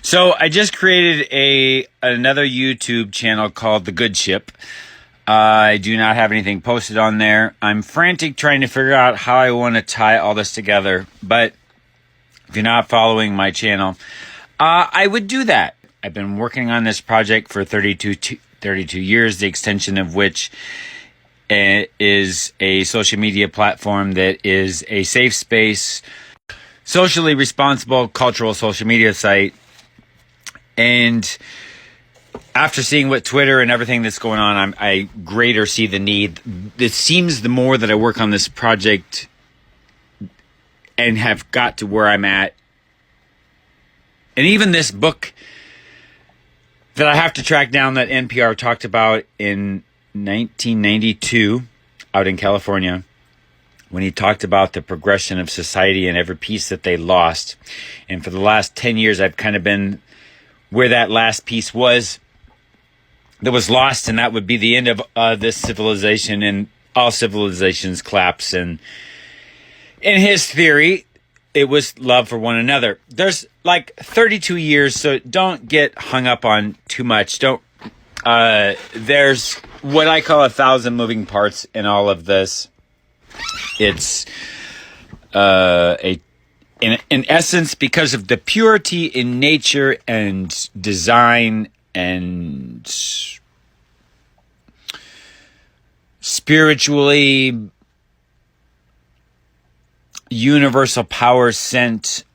So I just created another YouTube channel called The Good Ship. I do not have anything posted on there. I'm frantic trying to figure out how I want to tie all this together. But if you're not following my channel, I would do that. I've been working on this project for 32 years, the extension of which is a social media platform that is a safe space, socially responsible cultural social media site. And after seeing what Twitter and everything that's going on, I greater see the need. It seems the more that I work on this project and have got to where I'm at, and even this book that I have to track down that NPR talked about in 1992 out in California, when he talked about the progression of society and every piece that they lost. And for the last 10 years, I've kind of been where that last piece was that was lost, and that would be the end of this civilization, and all civilizations collapse. And in his theory, it was love for one another. There's like 32 years, so don't get hung up on too much. There's what I call 1,000 moving parts in all of this. It's in essence, because of the purity in nature and design and spiritually universal power sent,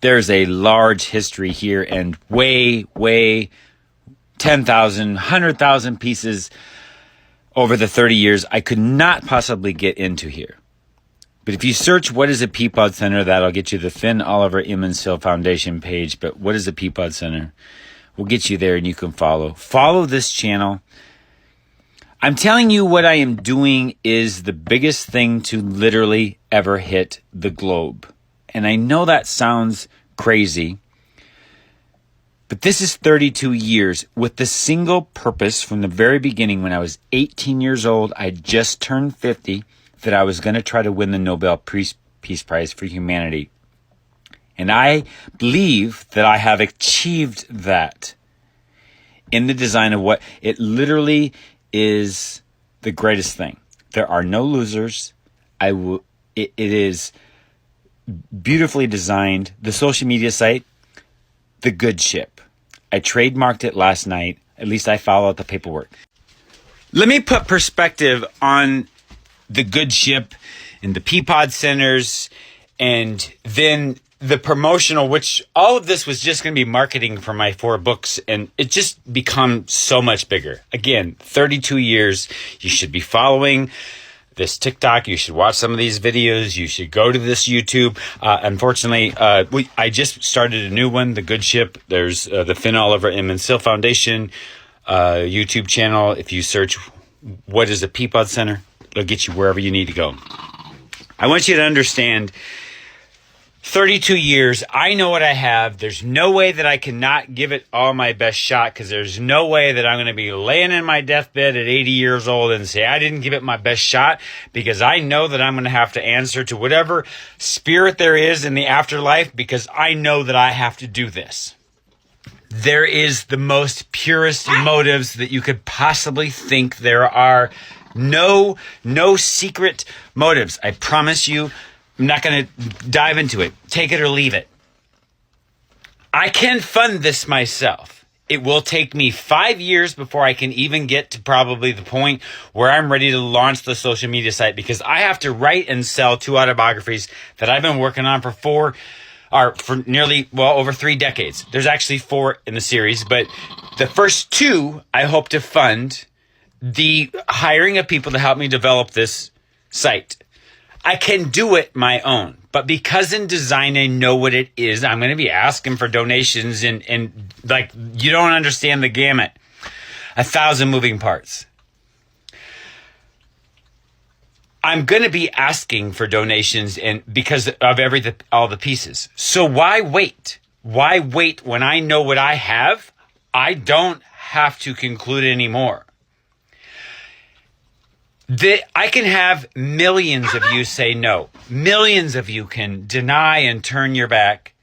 there's a large history here, and way 10,000, 100,000 pieces over the 30 years I could not possibly get into here. But if you search what is a Peapod Center, that'll get you the Finn Oliver Immonsill Foundation page. But what is a Peapod Center? We'll get you there, and you can follow this channel. I'm telling you, what I am doing is the biggest thing to literally ever hit the globe. And I know that sounds crazy, but this is 32 years with the single purpose from the very beginning. When I was 18 years old, I just turned 50, that I was going to try to win the Nobel Peace Prize for humanity. And I believe that I have achieved that in the design of what it literally is, the greatest thing. There are no losers. It is beautifully designed. The social media site, The Good Ship. I trademarked it last night. At least I followed the paperwork. Let me put perspective on The Good Ship and the Peapod Centers, and then the promotional, which all of this was just going to be marketing for my 4 books, and it just become so much bigger. Again, 32 years. You should be following this TikTok. You should watch some of these videos. You should go to this YouTube. Unfortunately, I just started a new one, The Good Ship. There's the Finn Oliver Immonsill Foundation YouTube channel. If you search what is a Peapod Center, it'll get you wherever you need to go. I want you to understand, 32 years, I know what I have. There's no way that I cannot give it all my best shot, because there's no way that I'm going to be laying in my deathbed at 80 years old and say I didn't give it my best shot, because I know that I'm going to have to answer to whatever spirit there is in the afterlife, because I know that I have to do this. There is the most purest motives that you could possibly think there are. No secret motives. I promise you, I'm not going to dive into it. Take it or leave it. I can fund this myself. It will take me 5 years before I can even get to probably the point where I'm ready to launch the social media site, because I have to write and sell 2 autobiographies that I've been working on for nearly, over 3 decades. There's actually 4 in the series, but the first 2 I hope to fund the hiring of people to help me develop this site. I can do it my own, but because in design I know what it is, I'm going to be asking for donations, and like, you don't understand the gamut. 1,000 moving parts. I'm going to be asking for donations, and because of all the pieces. So why wait? Why wait when I know what I have? I don't have to conclude anymore. I can have millions of you say no. Millions of you can deny and turn your back.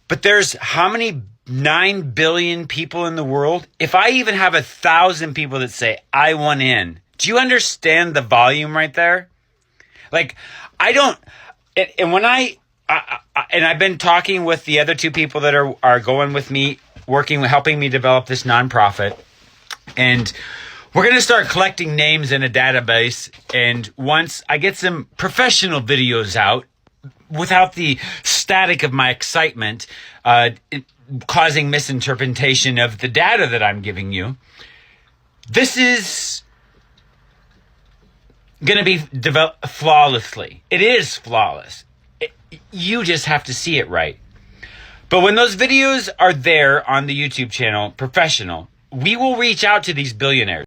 But there's how many 9 billion people in the world? If I even have 1,000 people that say, I want in, do you understand the volume right there? Like, I don't, and when and I've been talking with the other two people that are going with me, helping me develop this nonprofit. And we're going to start collecting names in a database. And once I get some professional videos out, without the static of my excitement, causing misinterpretation of the data that I'm giving you, this is going to be developed flawlessly. It is flawless. You just have to see it right. But when those videos are there on the YouTube channel, professional, we will reach out to these billionaires.